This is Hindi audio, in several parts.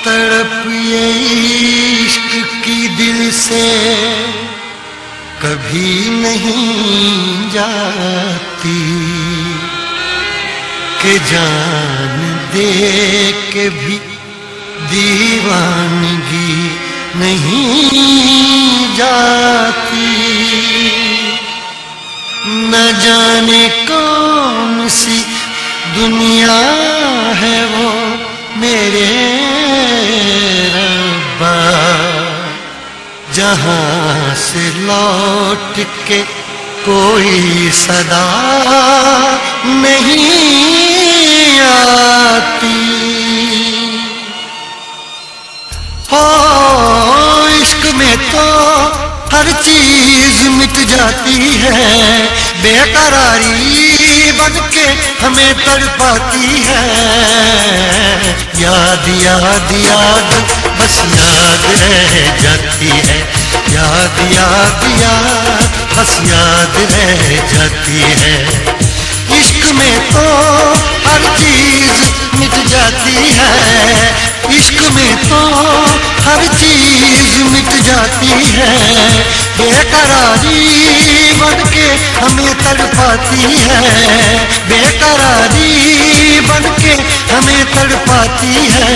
तड़प ये इश्क की दिल से कभी नहीं जाती कि जान दे के भी दीवानगी नहीं जाती। न जाने कौन सी दुनिया है वो मेरे रब्बा, जहां से लौट के कोई सदा नहीं आती। हो इश्क में तो हर चीज मिट जाती है, बेकरारी बन के हमें तड़पाती है। याद याद याद बस याद रह जाती है, याद याद याद बस याद रह जाती है। इश्क में तो हर चीज मिट जाती है, इश्क में तो हर चीज मिट जाती है। बेकरारी बन के हमें तड़पाती है, बेकरारी बन के हमें तड़पाती है।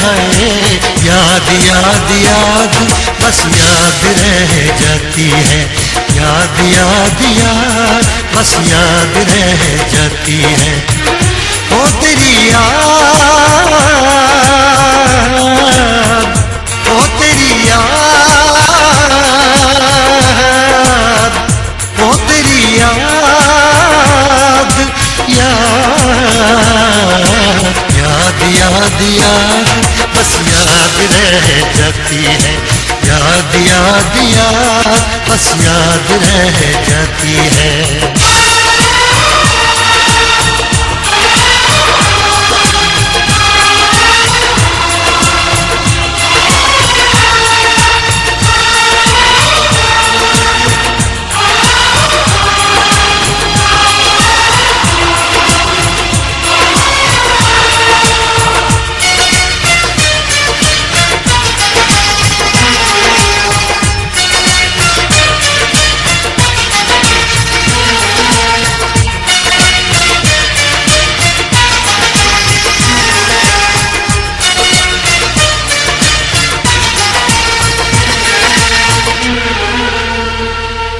हाय याद याद याद बस याद रह जाती है, याद याद याद बस याद रह जाती है। ओ तेरी याद, ओ तेरी याद, ओ तेरी याद, याद याद याद बस याद रह जाती है, याद याद याद बस याद रह जाती है।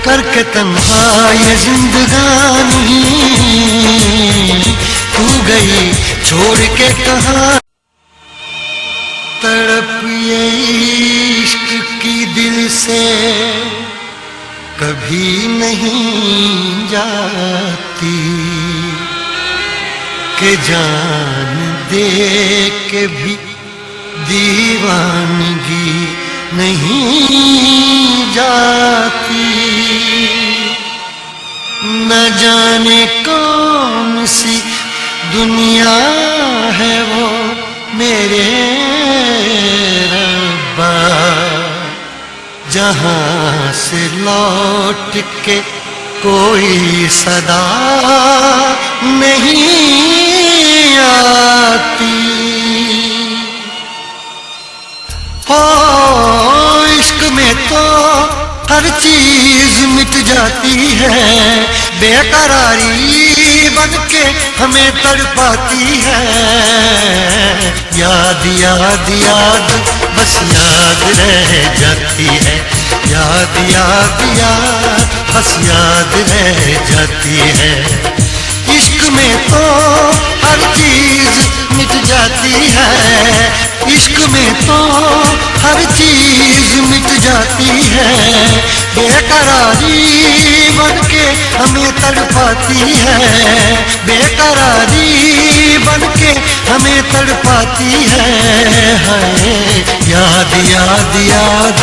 करके तन्हा ये जिंदगानी तू गई छोड़ के कहाँ। तड़प ये इश्क की दिल से कभी नहीं जाती कि जान दे के भी दीवानगी नहीं जाती। न जाने कौन सी दुनिया है वो मेरे रब्बा, जहां से लौट के कोई सदा नहीं आती। हो इश्क में तो हर चीज मिट जाती है, बेकरारी बन के हमें तड़पाती है। याद याद याद बस याद रह जाती है, याद याद याद बस याद रह जाती है। इश्क में तो हर चीज मिट जाती है, इश्क में तो हर चीज मिट जाती है। बेकरारी बन के हमें तड़पाती है, बेकरारी बन के हमें तड़पाती है। हाय याद याद याद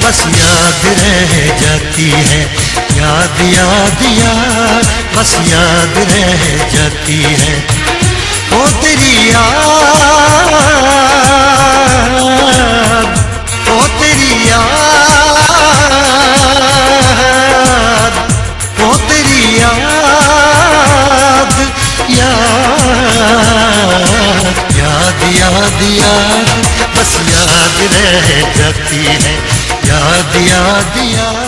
बस याद रह जाती है, याद याद याद बस याद रह जाती है। ओ तेरी याद, ओ तेरी याद, ओ तेरी याद, याद याद याद बस रह जाती है, याद याद याद।